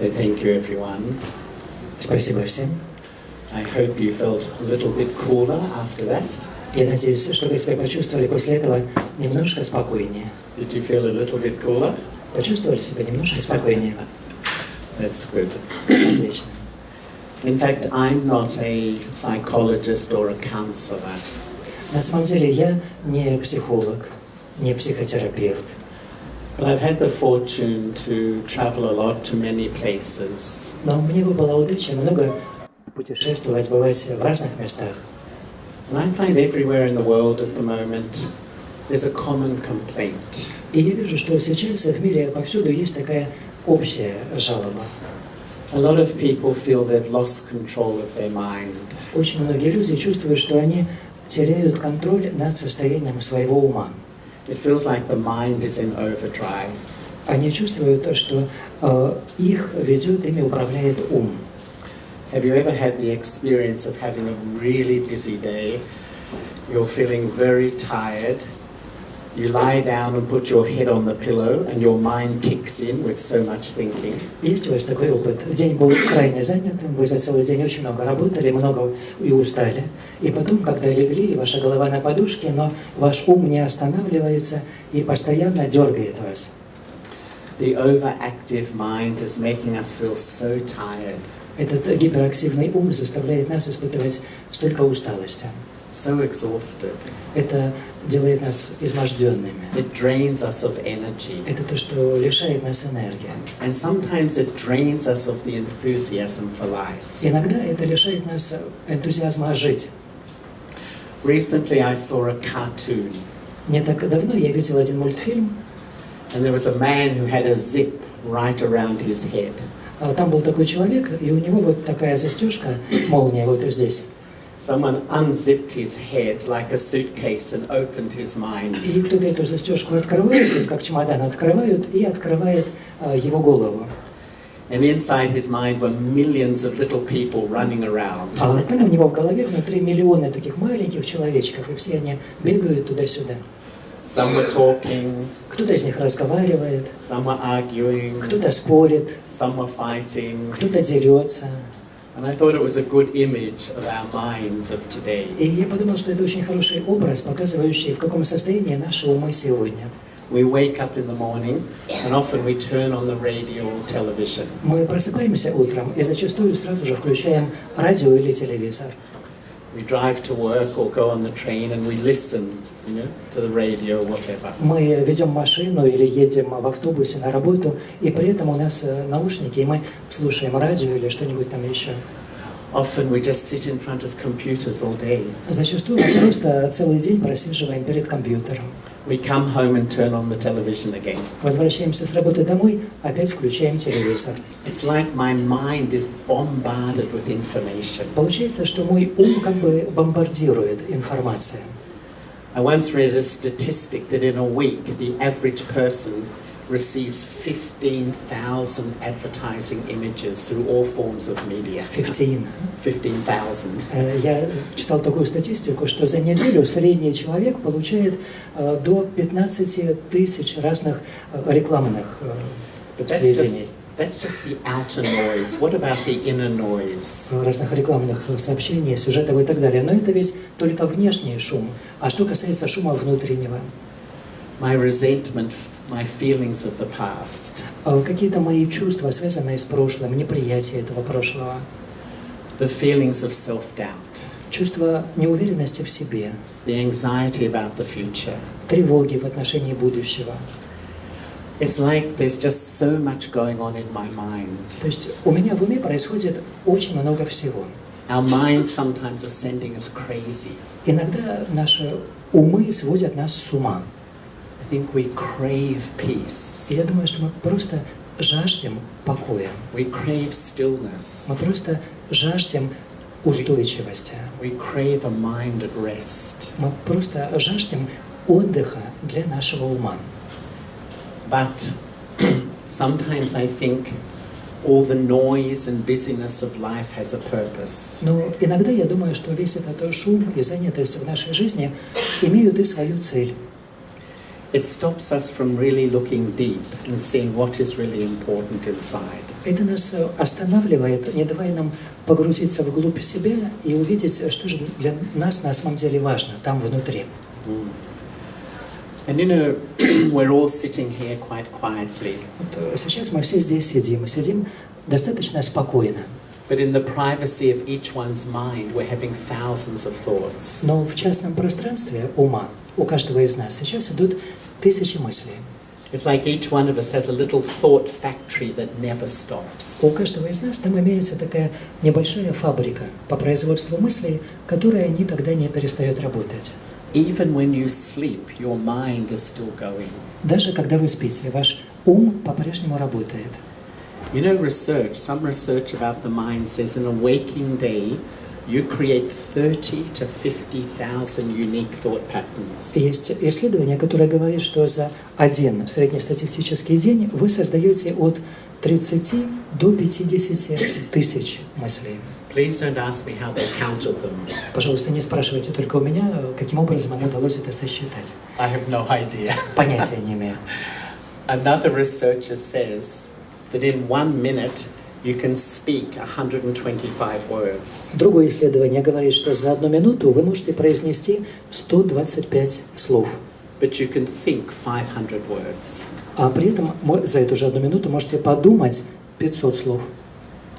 So thank you, everyone. Спасибо всем. I hope you felt a little bit cooler after that. Я надеюсь, что вы себя почувствовали после этого немножко спокойнее. Did you feel a little bit cooler? Почувствовали себя немножко спокойнее? That's good. Отлично. In fact, I'm not a psychologist or a counselor. На самом деле я не психолог, не психотерапевт. But I've had the fortune to travel a lot to many places. Но мне выпала удача много путешествовать, бывать в разных местах. And I find everywhere in the world at the moment there's a common complaint. И я вижу, что сейчас в мире повсюду есть такая общая жалоба. A lot of people feel they've lost control of their mind. Очень многие люди чувствуют, что они теряют контроль над состоянием своего ума. It feels like the mind is in overdrive. Они чувствуют, что их ведет, ими управляет ум. Have you ever had the experience of having a really busy day? You're feeling very tired. You lie down and put your head on the pillow and your mind kicks in with so much thinking. Есть у вас такой опыт? День был крайне занятым, вы за целый день очень много работали, много и устали. И потом, когда легли, ваша голова на подушке, но ваш ум не останавливается и постоянно дергает вас. The overactive mind is making us feel so tired. Этот гиперактивный ум заставляет нас испытывать столько усталости. So exhausted. Это делает нас изможденными. It drains us of energy. Это то, что лишает нас энергии. And sometimes it drains us of the enthusiasm for life. Иногда это лишает нас энтузиазма жить. Recently I saw a cartoon. Не так давно я видел один мультфильм. And there was a man who had a zip right around his head. Там был такой человек, и у него вот такая застежка, молния вот здесь. Someone unzipped his head like a suitcase and opened his mind. И кто-то эту застежку открывает, вот как чемодан открывают, и открывает его голову. And inside his mind were millions of little people running around. А там у него в голове внутри миллионы таких маленьких человечков, и все они бегают туда-сюда. Some were talking. Кто-то из них разговаривает. Some were arguing. Кто-то спорит. Some were fighting. Кто-то дерется. And I thought it was a good image of our minds of today. И я подумал, что это очень хороший образ, показывающий, в каком состоянии наши умы сегодня. We wake up in the morning, and often we turn on the radio or television. Мы просыпаемся утром и зачастую сразу же включаем радио или телевизор. We drive to work or go on the train and we listen, to the radio or whatever. Мы ведем машину или едем в автобусе на работу, и при этом у нас наушники, и мы слушаем радио или что-нибудь там еще. Often we just sit in front of computers all day. Зачастую мы просто целый день просиживаем перед компьютером. We come home and turn on the television again. Возвращаемся с работы домой, опять включаем телевизор. It's like my mind is bombarded with information. Получается, что мой ум как бы бомбардирует информацией. I once read a statistic that in a week the average person receives 15,000 advertising images through all forms of media. 15,000. Я читал такую статистику, что за неделю средний человек получает до 15 тысяч разных рекламных сведений. That's just the outer noise. What about the inner noise? Разных рекламных сообщений, сюжетов и так далее. Но это ведь только внешний шум. А что касается шума внутреннего? My resentment, my feelings of the past. Какие-то мои чувства, связанные с прошлым, неприятие этого прошлого. The feelings of self-doubt. Чувство неуверенности в себе. The anxiety about the future. Тревоги в отношении будущего. It's like there's just so much going on in my mind. То есть у меня в уме происходит очень много всего. Our minds sometimes are sending us crazy. Иногда наши умы сводят нас с ума. I think we crave peace. И я думаю, что мы просто жаждем покоя. We crave stillness. Мы просто жаждем устойчивости. We crave a mind at rest. Мы просто жаждем отдыха для нашего ума. But sometimes I think all the noise and busyness of life has a purpose. Но иногда я думаю, что весь этот шум и занятость в нашей жизни имеют и свою цель. It stops us from really looking deep and seeing what is really important inside. Это нас останавливает, не давая нам погрузиться вглубь себя и увидеть, что же для нас на самом деле важно там внутри. And you know, we're all sitting here quite quietly. Вот сейчас мы все здесь сидим достаточно спокойно. But in the privacy of each one's mind, we're having thousands of thoughts. Но в частном пространстве ума у каждого из нас сейчас идут тысячи мыслей. It's like each one of us has a little thought factory that never stops. У каждого из нас там имеется такая небольшая фабрика по производству мыслей, которая никогда не перестает работать. Even when you sleep, your mind is still going. Даже когда вы спите, ваш ум по-прежнему работает. You know, some research about the mind says in a waking day, you create 30 to 50,000 unique thought patterns. Есть исследование, которое говорит, что за один среднестатистический день вы создаете от 30 до 50 тысяч мыслей. Please don't ask me how they counted them. Пожалуйста, не спрашивайте только у меня, каким образом им удалось это сосчитать. I have no idea. Понятия не имею. Another researcher says that in 1 minute you can speak 125 words. Другое исследование говорит, что за 1 минуту вы можете произнести 125 слов. But you can think 500 words. А при этом за эту же 1 минуту можете подумать 500 слов.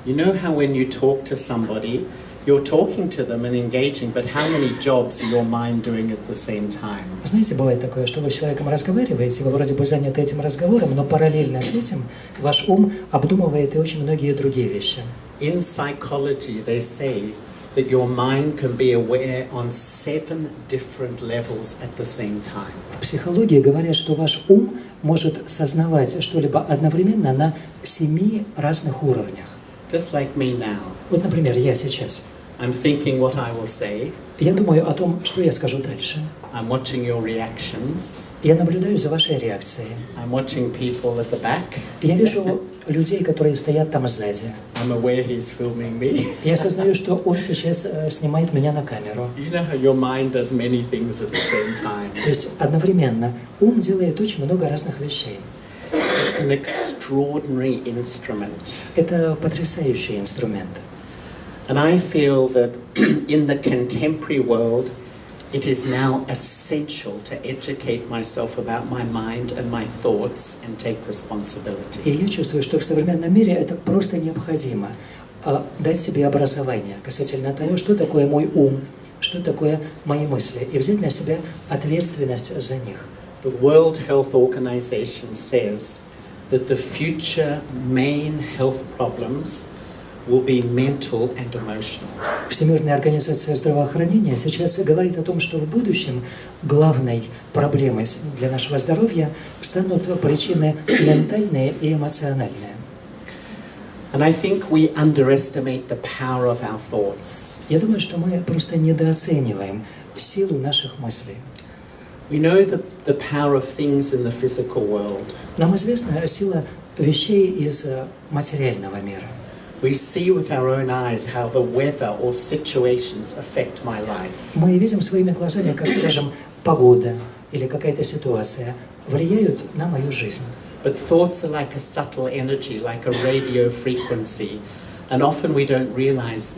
You know how when you talk to somebody, you're talking to them and engaging, but how many jobs is your mind doing at the same time? Знаете, бывает такое, что вы с человеком разговариваете, вы вроде бы заняты этим разговором, но параллельно с этим ваш ум обдумывает и очень многие другие вещи. In psychology, they say that your mind can be aware on 7 different levels at the same time. В психологии говорят, что ваш ум может сознавать что-либо одновременно на 7 разных уровнях. Just like me now. Вот, например, я сейчас. I'm thinking what I will say. Я думаю о том, что я скажу дальше. I'm watching your reactions. Я наблюдаю за вашей реакцией. I'm watching people at the back. Я вижу людей, которые стоят там сзади. I'm aware he's filming me. Я осознаю, что он сейчас снимает меня на камеру. You know how your mind does many things at the same time. То есть одновременно ум делает очень много разных вещей. It's an extraordinary instrument. Это потрясающий инструмент. And I feel that in the contemporary world, it is now essential to educate myself about my mind and my thoughts and take responsibility. И я чувствую, что в современном мире это просто необходимо дать себе образование касательно того, что такое мой ум, что такое мои мысли, и взять на себя ответственность за них. The World Health Organization says that the future main health problems will be mental and emotional. Всемирная организация здравоохранения сейчас говорит о том, что в будущем главной проблемой для нашего здоровья станут причины ментальные и эмоциональные. And I think we underestimate the power of our thoughts. Я думаю, что мы просто недооцениваем силу наших мыслей. We know the power of things in the physical world. Нам известна сила вещей из материального мира. We see with our own eyes how the weather or situations affect my life. Мы видим своими глазами, как, скажем, погода или какая-то ситуация влияют на мою жизнь. But thoughts are like a subtle energy, like a radio frequency, and often we don't realize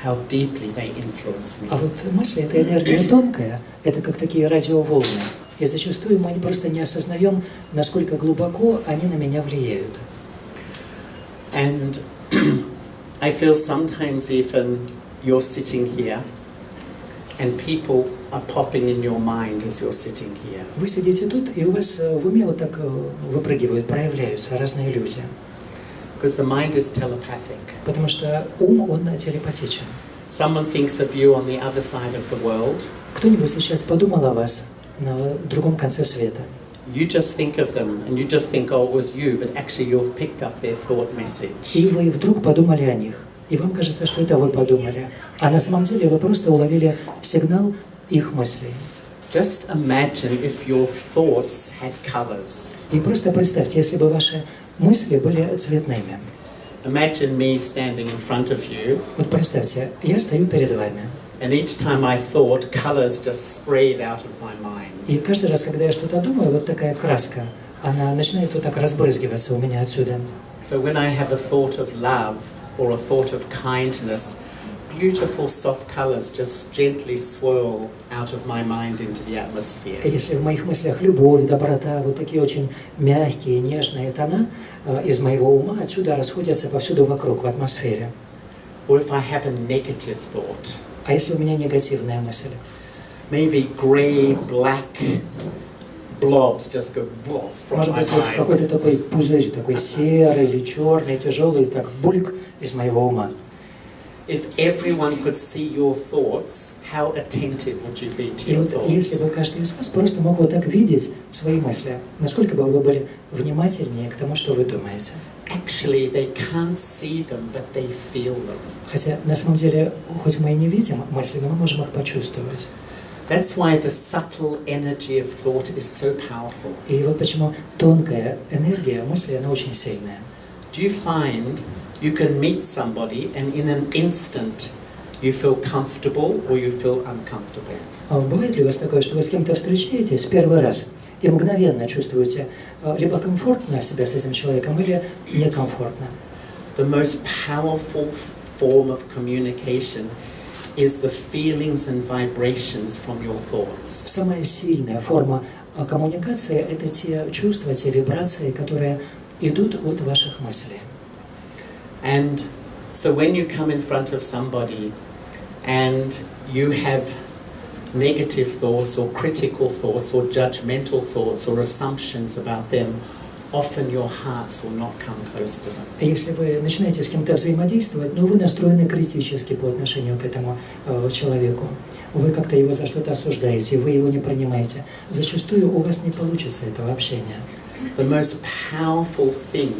how deeply they influence me. А вот мысли — это энергия тонкая, это как такие радиоволны. И зачастую мы просто не осознаем, насколько глубоко они на меня влияют. And I feel sometimes even you're sitting here and people are popping in your mind as you're sitting here. Вы сидите тут, и у вас в уме вот так выпрыгивают, проявляются разные люди. Because the mind is telepathic. Потому что ум, он телепатичен. Someone thinks of you on the other side of the world. Кто-нибудь сейчас подумал о вас на другом конце света. You just think of them and you just think, oh, it was you, but actually you've picked up their thought message. И вы вдруг подумали о них. И вам кажется, что это вы подумали. А на самом деле вы просто уловили сигнал их мыслей. Just imagine if your thoughts had colors. И просто представьте, если бы ваши мысли были цветными. Imagine me standing in front of you. Вот представьте, я стою перед вами. And each time I thought, colors just sprayed out of my mind. И каждый раз, когда я что-то думаю, вот такая краска она начинает вот так разбрызгиваться у меня отсюда. So when I have a thought of love or a thought of kindness, beautiful soft colors just gently swirl out of my mind into the atmosphere. Если в моих мыслях любовь, доброта, вот такие очень мягкие, нежные тона из моего ума отсюда расходятся повсюду вокруг, в атмосфере. Or if I have a negative thought, А если у меня негативная мысль? maybe grey, black blobs just go from Может my быть, вот mind. какой-то такой пузырь, такой серый или черный, тяжелый, так бульк из моего ума. If everyone could see your thoughts, how attentive would you be to И your вот если бы thoughts? каждый из вас просто мог вот так видеть свои мысли, насколько бы вы были внимательнее к тому, что вы думаете. Actually, they can't see them, but they feel them. Хотя на самом деле, хоть мы и не видим мысли, но мы можем их почувствовать. That's why the subtle energy of thought is so powerful. И вот почему тонкая энергия мысли, она очень сильная. Do you find you can meet somebody and in an instant you feel comfortable or you feel uncomfortable? А бывает ли у вас такое, что вы с кем-то встречаетесь первый раз и мгновенно чувствуете либо комфортно себя с этим человеком, или некомфортно? The most powerful form of communication is the feelings and vibrations from your thoughts. Самая сильная форма коммуникации – это те чувства, те вибрации, которые идут от ваших мыслей. And so when you come in front of somebody and you have negative thoughts or critical thoughts or judgmental thoughts or assumptions about them, often your hearts will not come close to them. Если вы начинаете с кем-то взаимодействовать, но вы настроены критически по отношению к этому человеку, вы как-то его за что-то осуждаете, вы его не принимаете, зачастую у вас не получится этого общения. The most powerful thing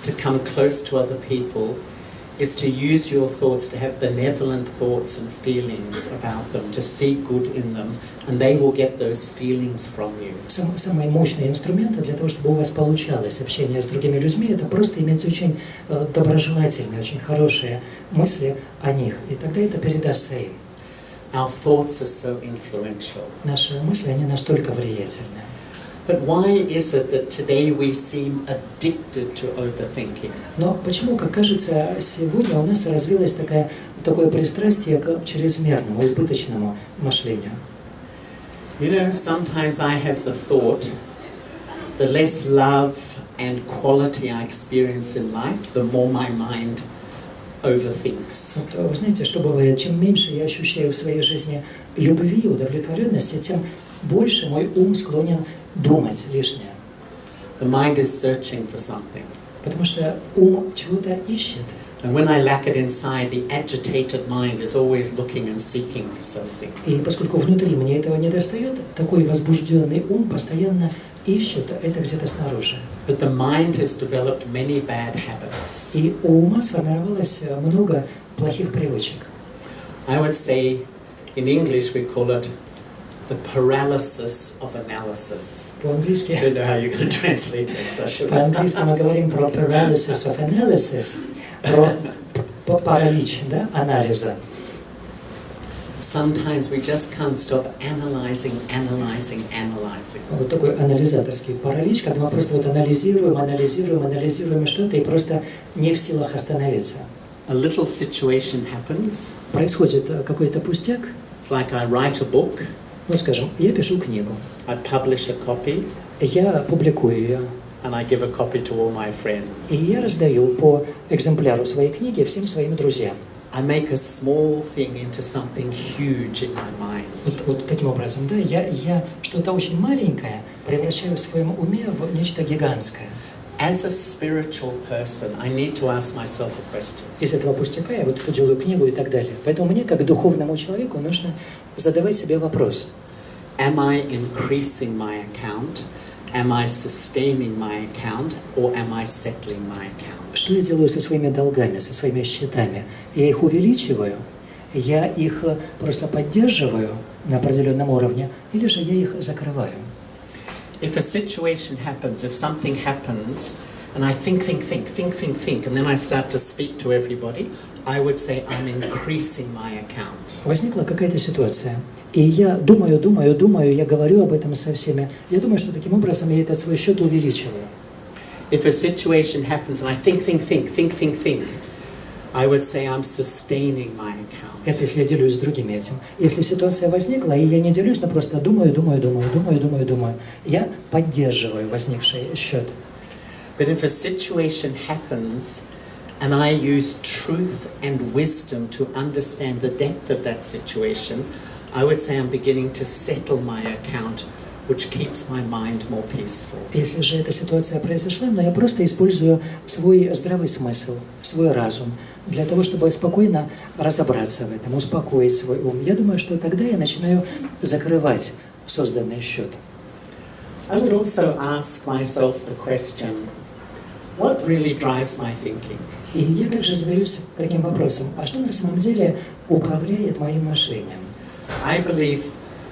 to come close to other people is to use your thoughts to have benevolent thoughts and feelings about them, to see good in them, and they will get those feelings from you. Самые мощные инструменты для того, чтобы у вас получалось общение с другими людьми, это просто иметь очень доброжелательные, очень хорошие мысли о них, и тогда это передастся им. Our thoughts are so influential. Наши мысли, они настолько влиятельны. But why is it that today we seem addicted to overthinking? Но почему, как кажется, сегодня у нас развилось такое пристрастие к чрезмерному, избыточному мышлению? You know, sometimes I have the thought, the less love and quality I experience in life, the more my mind overthinks. Вот, вы знаете, что бывает? Чем меньше я ощущаю в своей жизни любви и удовлетворенности, тем больше мой ум склонен думать лишнее. The mind is searching for something. Потому что ум чего-то ищет. And when I lack it inside, the agitated mind is always looking and seeking for something. И поскольку внутри мне этого не достает, такой возбужденный ум постоянно ищет это где-то снаружи. But the mind has developed many bad habits. И у ума сформировалось много плохих привычек. I would say, in English we call it the paralysis of analysis. По-английски I don't know how you're going to translate this. По-английски мы говорим про paralysis of analysis, про паралич, да, анализа. Sometimes we just can't stop analyzing. Вот такой анализаторский паралич, когда мы просто вот анализируем что-то и просто не в силах остановиться. A little situation happens. Происходит какой-то пустяк. It's like I write a book. Ну, скажем, я пишу книгу. I publish a copy. Я публикую ее. And I give a copy to all my friends. И я раздаю по экземпляру своей книги всем своим друзьям. I make a small thing into something huge in my mind. Вот таким образом, да, я что-то очень маленькое превращаю в своем уме в нечто гигантское. As a spiritual person, I need to ask myself a question. Из этого пустяка я вот делаю книгу и так далее. Поэтому мне, как духовному человеку, нужно задавать себе вопрос. Am I increasing my account? Am I sustaining my account? Or am I settling my account? Что я делаю со своими долгами, со своими счетами? Я их увеличиваю? Я их просто поддерживаю на определенном уровне? Или же я их закрываю? If a situation happens, if something happens, and I think, and then I start to speak to everybody, I would say I'm increasing my account. Возникла какая-то ситуация, и я думаю, я говорю об этом со всеми. Я думаю, что таким образом я этот свой счет увеличиваю. If a situation happens and I think, I would say I'm sustaining my account. Это если я делюсь с другими этим. Если ситуация возникла, и я не делюсь, но просто думаю, я поддерживаю возникший счет. But if a situation happens and I use truth and wisdom to understand the depth of that situation, I would say I'm beginning to settle my account, which keeps my mind more peaceful. Если же эта ситуация произошла, но я просто использую свой здравый смысл, свой разум, для того, чтобы спокойно разобраться в этом, успокоить свой ум. Я думаю, что тогда я начинаю закрывать созданный счет. I would also ask myself the question, what really drives my thinking? И я также задаюсь таким вопросом, а что на самом деле управляет моим мышлением? I believe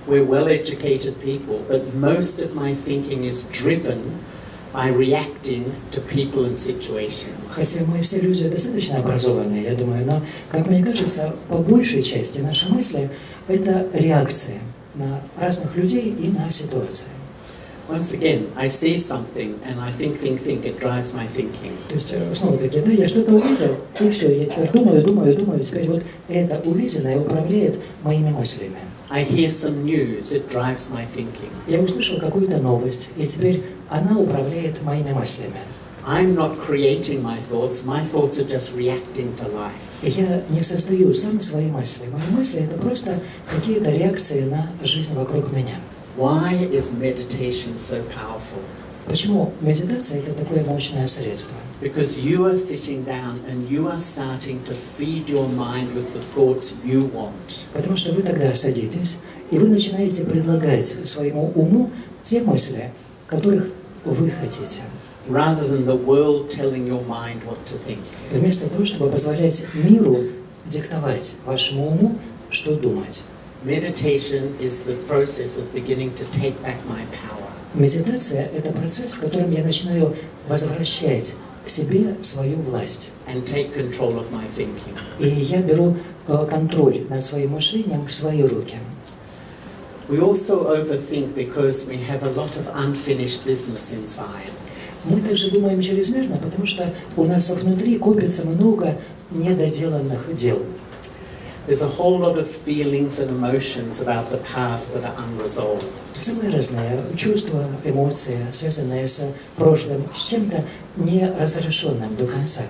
we're well-educated people, but most of my thinking is driven by reacting to people and situations. Хотя мы все люди достаточно образованные, я думаю, но, как мне кажется, по большей части наши мысли – это реакции на разных людей и на ситуации. Once again, I see something and I think, it drives my thinking. То есть, снова-таки, да, я что-то увидел, и все, я теперь думаю, теперь вот это увиденное управляет моими мыслями. I hear some news, it drives my thinking. Я услышал какую-то новость, и теперь она управляет моими мыслями. I'm not creating my thoughts are just reacting to life. И я не создаю сам свои мысли. Мои мысли – это просто какие-то реакции на жизнь вокруг меня. Why is meditation so powerful? Почему медитация – это такое мощное средство? Because you are sitting down and you are starting to feed your mind with the thoughts you want. Потому что вы тогда садитесь, и вы начинаете предлагать своему уму те мысли, которых вы хотите. Rather than the world telling your mind what to think. Вместо того, чтобы позволять миру диктовать вашему уму, что думать. Meditation is the process of beginning to take back my power. Медитация – это процесс, в котором я начинаю возвращать к себе свою власть. And take control of my thinking. И я беру контроль над своим мышлением в свои руки. We also overthink because we have a lot of unfinished business inside. Мы также думаем чрезмерно, потому что у нас внутри копится много недоделанных дел. There's a whole lot of feelings and emotions about the past that are unresolved. Самые разные чувства, эмоции, связанные с прошлым, с чем-то неразрешенным до конца.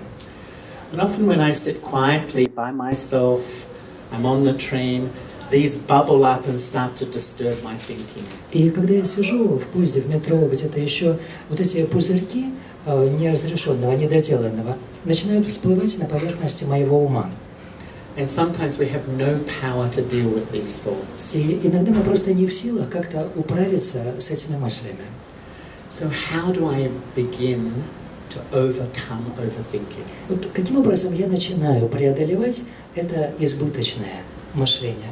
And often when I sit quietly by myself, I'm on the train, these bubble up and start to disturb my thinking. И когда я сижу в поезде, в метро, где-то еще, вот эти пузырьки неразрешенного, недоделанного начинают всплывать на поверхности моего ума. And sometimes we have no power to deal with these thoughts. И иногда мы просто не в силах как-то управиться с этими мыслями. So how do I begin to overcome overthinking? Вот каким образом я начинаю преодолевать это избыточное мышление?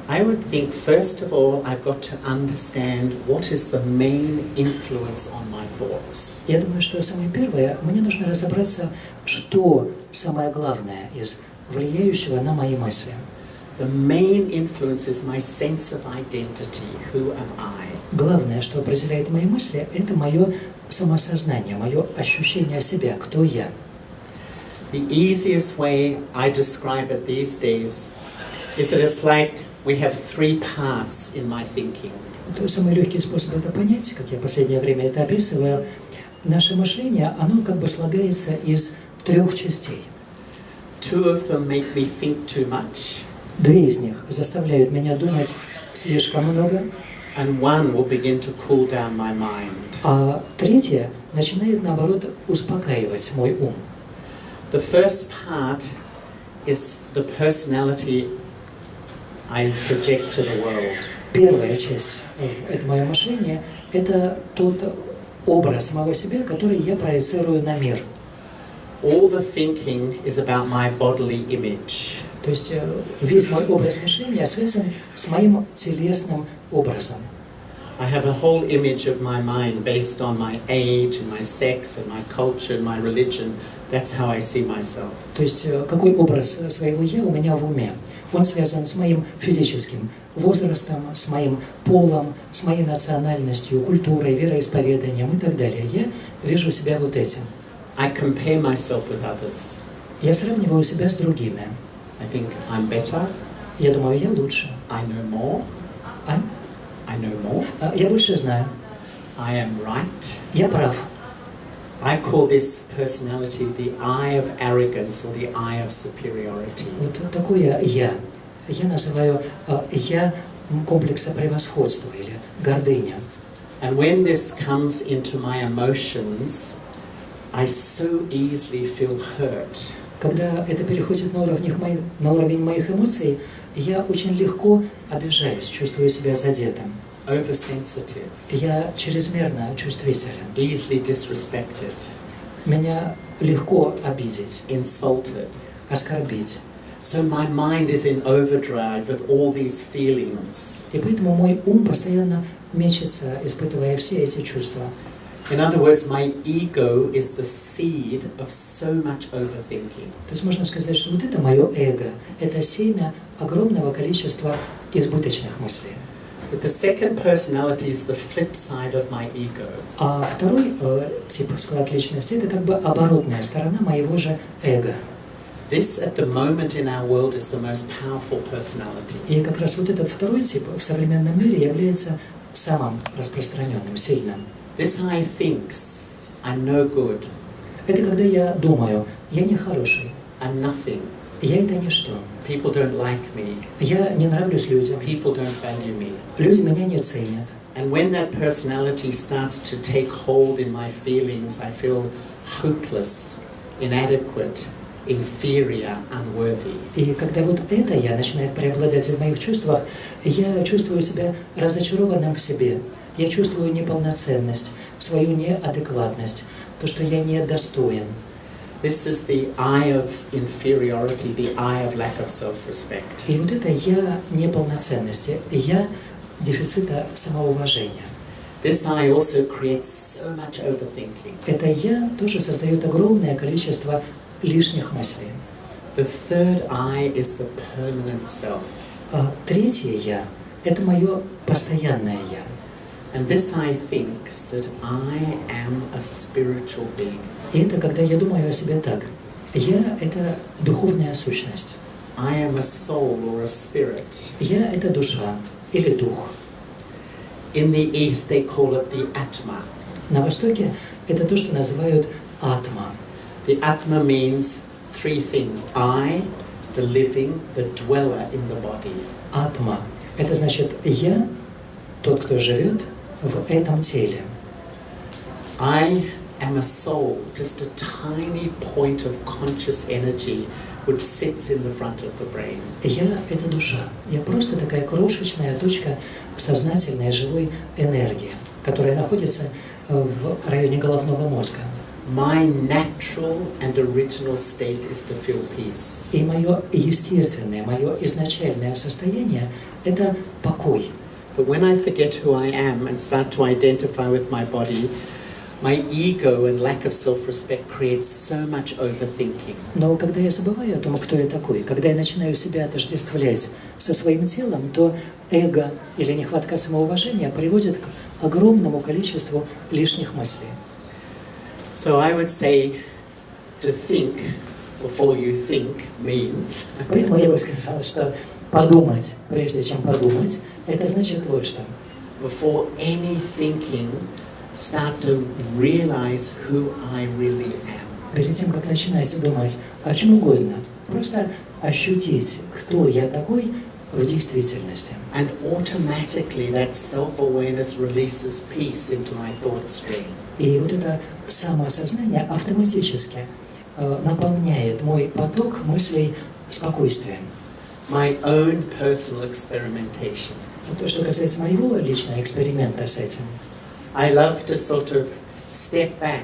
I would think, first of all, I've got to understand what is the main influence on my thoughts. Я думаю, что самое первое, мне нужно разобраться, что самое главное из влияющего на мои мысли. The main influence is my sense of identity. Who am I? Главное, что определяет мои мысли, это мое самосознание, мое ощущение себя, кто я. The easiest way I describe it these days is that it's like we have three parts in my thinking. Это самый легкий способ это понять, как я в последнее время это описываю. Наше мышление, оно как бы слагается из трех частей. Two of them make me think too much. Две из них заставляют меня думать слишком много. And one will begin to cool down my mind. А третья начинает, наоборот, успокаивать мой ум. The first part is the personality I project to the world. Первая часть – это мое мышление, это тот образ самого себя, который я проецирую на мир. All the thinking is about my bodily image. То есть весь мой образ мышления связан с моим телесным образом. I have a whole image of my mind based on my age and my sex and my culture and my religion. That's how I see myself. То есть, какой образ своего «я» у меня в уме? Он связан с моим физическим возрастом, с моим полом, с моей национальностью, культурой, вероисповеданием и так далее. Я вижу себя вот этим. I compare myself with others. Я сравниваю себя с другими. I think I'm better. Я думаю, я лучше. I know more. I know more. Я больше знаю. I am right. Я прав. I call this personality the eye of arrogance or the eye of superiority. Вот такое «я». Я называю «я» комплекса превосходства или гордыня. And when this comes into my emotions, I so easily feel hurt. Когда это переходит на уровень моих эмоций, я очень легко обижаюсь, чувствую себя задетым. Oversensitive. Я чрезмерно чувствителен. Easily disrespected. Меня легко обидеть, Insulted. оскорбить. So my mind is in overdrive with all these feelings. И поэтому мой ум постоянно мечется, испытывая все эти чувства. In other words, my ego is the seed of so much overthinking. То есть можно сказать, что вот это мое эго, это семя огромного количества избыточных мыслей. But the second personality is the flip side of my ego. А второй тип склад личности – это как бы оборотная сторона моего же эго. This, at the moment in our world, is the most powerful personality. И как раз вот этот второй тип в современном мире является самым распространенным, сильным. This I thinks, I'm no good, Это когда я думаю, я не хороший, I'm nothing, я это ничто, people don't like me, я не нравлюсь людям, people don't value me. люди меня не ценят. And when that personality starts to take hold in my feelings, I feel hopeless, inadequate, inferior, unworthy. И когда вот это «я» начинает преобладать в моих чувствах, я чувствую себя разочарованным в себе. Я чувствую неполноценность, свою неадекватность, то, что я недостоин. This is the eye of inferiority, the eye of lack of self-respect. И вот это «я» неполноценности, «я» дефицита самоуважения. This eye also creates so much overthinking. Это «я» тоже создает огромное количество лишних мыслей. The third eye is the permanent self. А третье «я» – это мое постоянное «я». And this eye thinks that I am a spiritual being. И это когда я думаю о себе так. Я – это духовная сущность. I am a soul or a spirit. Я – это душа или дух. In the East they call it the Atma. На Востоке это то, что называют атма. The Atma means three things. I, the living, the dweller in the body. Атма – это значит «я», тот, кто живет в этом теле. I am a soul, just a tiny point of conscious energy which sits in the front of the brain. Я – это душа. Я просто такая крошечная точка сознательной живой энергии, которая находится в районе головного мозга. My natural and original state is to feel peace. И мое естественное, мое изначальное состояние – это покой. But when I forget who I am and start to identify with my body, my ego and lack of self-respect creates so much overthinking. Но когда я забываю о том, кто я такой, когда я начинаю себя отождествлять со своим телом, то эго или нехватка самоуважения приводит к огромному количеству лишних мыслей. So I would say to think before you think means Поэтому я бы сказала, что подумать, прежде чем подумать, это значит вот что. before any thinking, start to realize who I really am. Перед тем, как начинаете думать о чем угодно, просто ощутить, кто я такой в действительности. And automatically that self-awareness releases peace into my thought stream. И вот это самоосознание автоматически наполняет мой поток мыслей спокойствием. My own personal experimentation. То, что касается моего личного эксперимента с этим. I love to sort of step back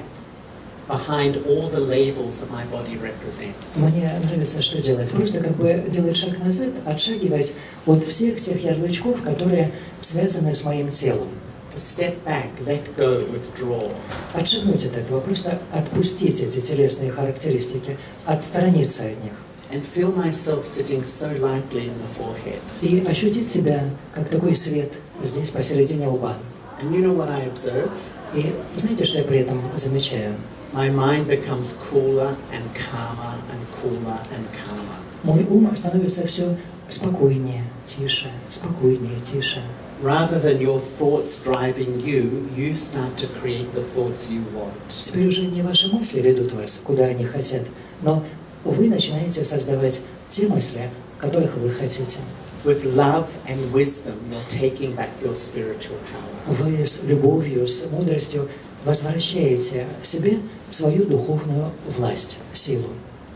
behind all the labels that my body represents. Мне нравится что делать. Просто как бы делать шаг назад, отшагивать от всех тех ярлычков, которые связаны с моим телом. To step back, let go, withdraw. Отшагнуть от этого, просто отпустить эти телесные характеристики, отстраниться от них. And feel myself sitting so lightly in the forehead. И ощутить себя, как такой свет здесь посередине лба. And you know what I observe? И знаете, что я при этом замечаю? My mind becomes cooler and calmer and cooler and calmer. Мой ум становится все спокойнее, тише, спокойнее, тише. Rather than your thoughts driving you, you start to create the thoughts you want. Теперь уже не ваши мысли ведут вас, куда они хотят, но вы начинаете создавать те мысли, которых вы хотите. With love and wisdom, you're taking back your spiritual power. Вы с любовью, с мудростью возвращаете себе свою духовную власть, силу.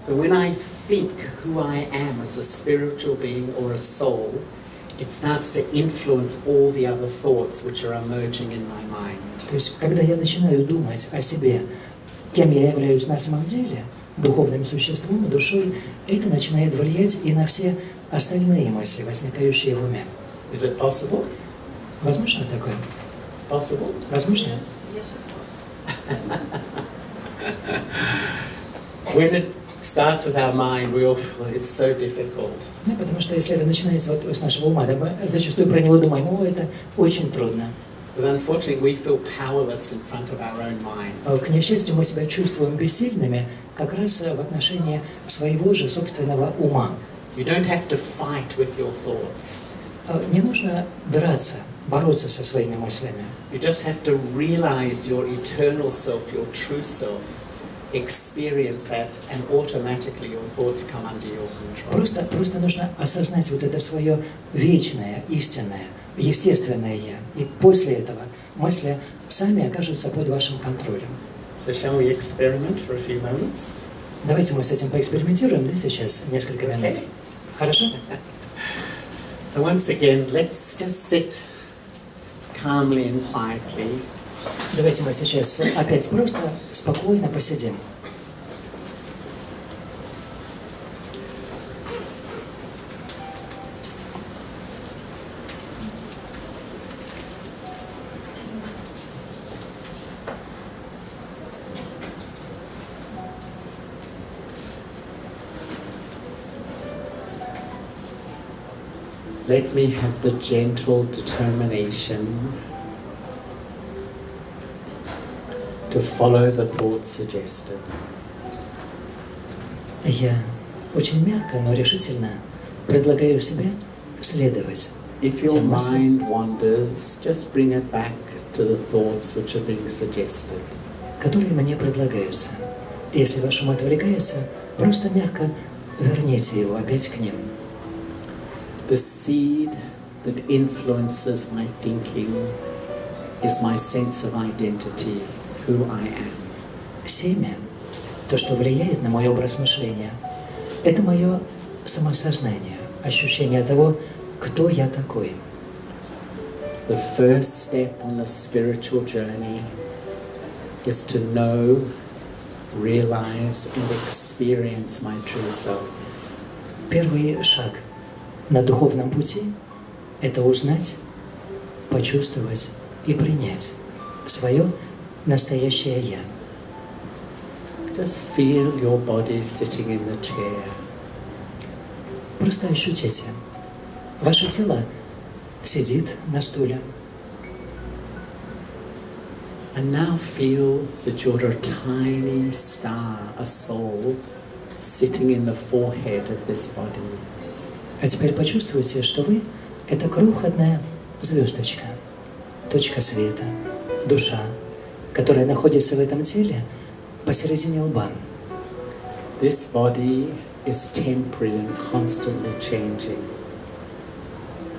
So when I think who I am as a spiritual being or a soul, it starts to influence all the other thoughts which are emerging in my mind. То есть, когда я начинаю думать о себе, кем я являюсь на самом деле, духовным существом, душой, это начинает влиять и на все остальные мысли, возникающие в уме. Is it possible? Возможно такое? Possible? Возможно? When it starts with our mind, we all feel it's so difficult. Ну, потому что если это начинается вот с нашего ума, да, мы зачастую про него думаем, о, это очень трудно. Because unfortunately, we feel powerless in front of our own mind. К несчастью, мы себя чувствуем бессильными как раз в отношении своего же собственного ума. You don't have to fight with your thoughts. Не нужно драться, бороться со своими мыслями. You just have to realize your eternal self, your true self, experience that, and automatically your thoughts come under your control. Просто нужно осознать вот это свое вечное, истинное, естественное «я». И после этого мысли сами окажутся под вашим контролем. So shall we experiment for a few moments? Давайте мы с этим поэкспериментируем, да, сейчас, несколько минут. Okay. Хорошо? So once again, let's just sit calmly and quietly. Давайте мы сейчас опять просто спокойно посидим. Let me have the gentle determination to follow the thoughts suggested. Я очень мягко, но решительно предлагаю себе следовать. If your mind wanders, just bring it back to the thoughts which are being suggested. Которые мне предлагаются. Если ваш ум отвлекается, просто мягко верните его опять к ним. The seed that influences my thinking is my sense of identity, who I am. Семя, то, что влияет на мой образ мышления, это мое самосознание, ощущение того, кто я такой. The first step on the spiritual journey is to know, realize and experience my true self. Первый шаг на духовном пути – это узнать, почувствовать и принять свое настоящее «я». Just feel your body sitting in the chair. Просто ощутите. Ваше тело сидит на стуле. And now feel that you're a tiny star, a soul, sitting in the forehead of this body. А теперь почувствуйте, что вы – это крохотная звездочка, точка света, душа, которая находится в этом теле посередине лба. This body is temporary and constantly changing.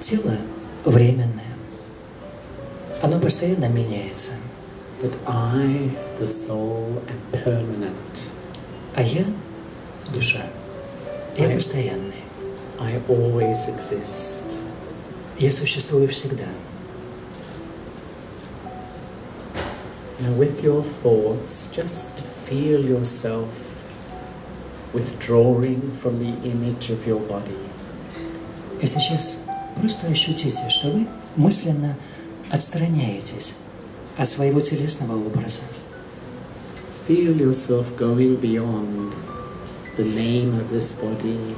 Тело временное. Оно постоянно меняется. But I, the soul, am permanent. А я – душа. Я постоянный. I always exist. Я существую всегда. Now with your thoughts, just feel yourself withdrawing from the image of your body. И сейчас просто ощутите, что вы мысленно отстраняетесь от своего телесного образа. Feel yourself going beyond the name of this body.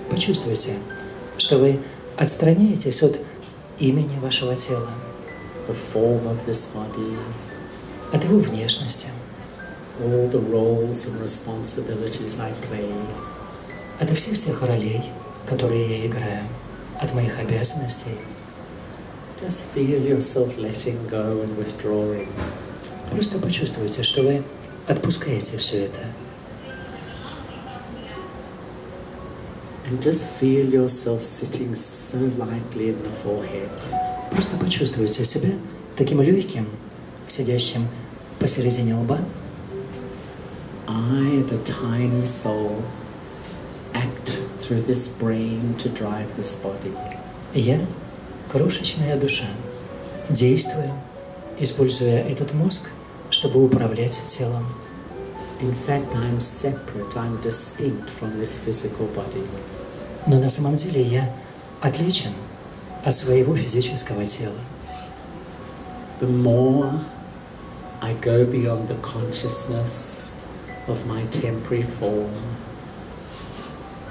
Почувствуйте, что вы отстраняетесь от имени вашего тела, The form of this body, от его внешности, all the roles and responsibilities I play. от всех тех ролей, которые я играю, от моих обязанностей. Just feel yourself letting go and withdrawing. Просто почувствуйте, что вы отпускаете все это. And just feel yourself sitting so lightly in the forehead. Просто почувствуйте себя таким легким, сидящим посередине лба. I, the tiny soul, act through this brain to drive this body. Я, крошечная душа, действую, используя этот мозг, чтобы управлять телом. In fact, I'm separate, I'm distinct from this physical body. Но на самом деле я отличен от своего физического тела. The more I go beyond the consciousness of my temporary form,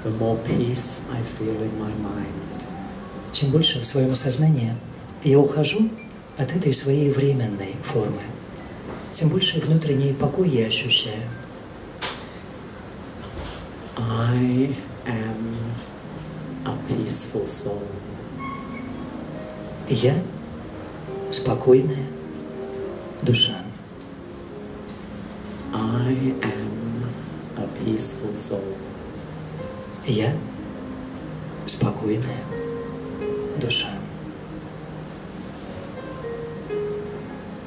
the more peace I feel in my mind. Чем больше в своем сознании я ухожу от этой своей временной формы, тем больше внутренний покой я ощущаю. I am a peaceful soul. Я спокойная душа. I am a peaceful soul. Я спокойная душа.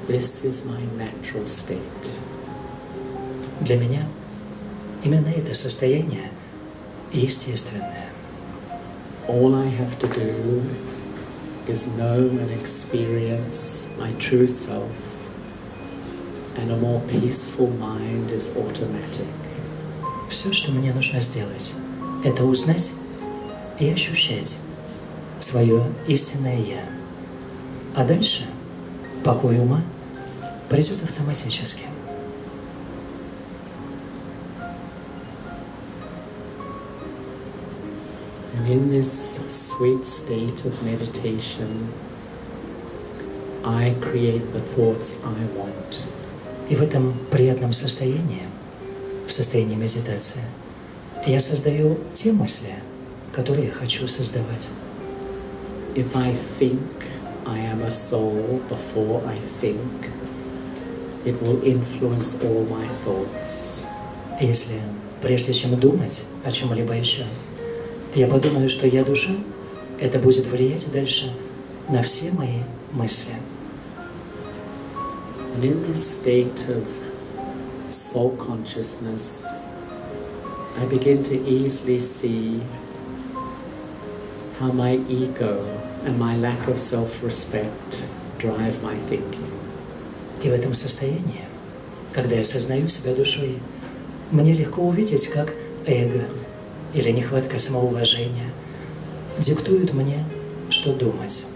This is my natural state. Для меня именно это состояние естественное. All I have to do is know and experience my true self, and a more peaceful mind is automatic. Все, что мне нужно сделать, это узнать и ощущать свое истинное «Я». А дальше покой ума придет автоматически. And in this sweet state of meditation, I create the thoughts I want. И в этом приятном состоянии, в состоянии медитации, я создаю те мысли, которые я хочу создавать. If I think I am a soul before I think, it will influence all my thoughts. Если, прежде чем думать о чем-либо еще, я подумаю, что я душа, это будет влиять дальше на все мои мысли. And in this state of soul consciousness, I begin to easily see how my ego and my lack of self-respect drive my thinking. И в этом состоянии, когда я осознаю себя душой, мне легко увидеть, как эго или нехватка самоуважения диктуют мне, что думать.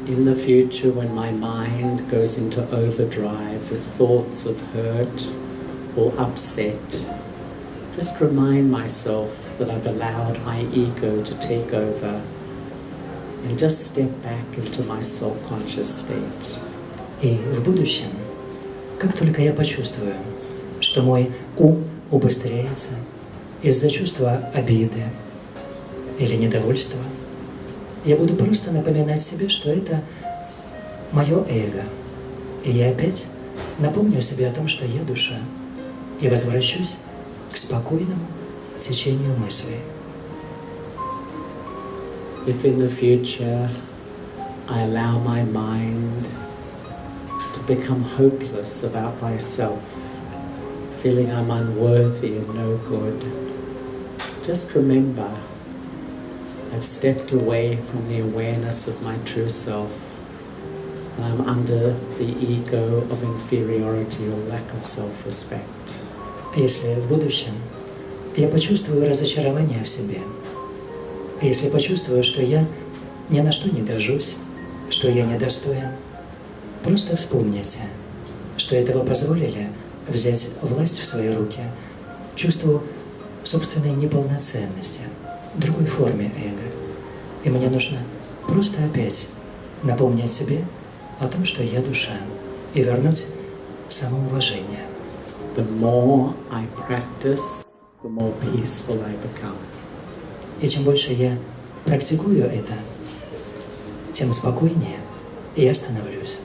In the future, when my mind goes into overdrive with thoughts of hurt or upset, just remind myself that I've allowed my ego to take over and just step back into my soul-conscious state. И в будущем, как только я почувствую, что мой ум убыстряется из-за чувства обиды или недовольства, я буду просто напоминать себе, что это мое эго. И я опять напомню себе о том, что я душа, и возвращусь к спокойному течению мыслей. If in the future I allow my mind to become hopeless about myself, feeling I'm unworthy and no good, just remember I've stepped away from the awareness of my true self, and I'm under the ego of inferiority or lack of self-respect. Если в будущем я почувствую разочарование в себе, если почувствую, что я ни на что не гожусь, что я недостоин, просто вспомните, что это вы позволили взять власть в свои руки, чувству собственной неполноценности, другой форме эго. И мне нужно просто опять напомнить себе о том, что я душа, и вернуть самоуважение. The more I practice, the more peaceful I become. И чем больше я практикую это, тем спокойнее я становлюсь.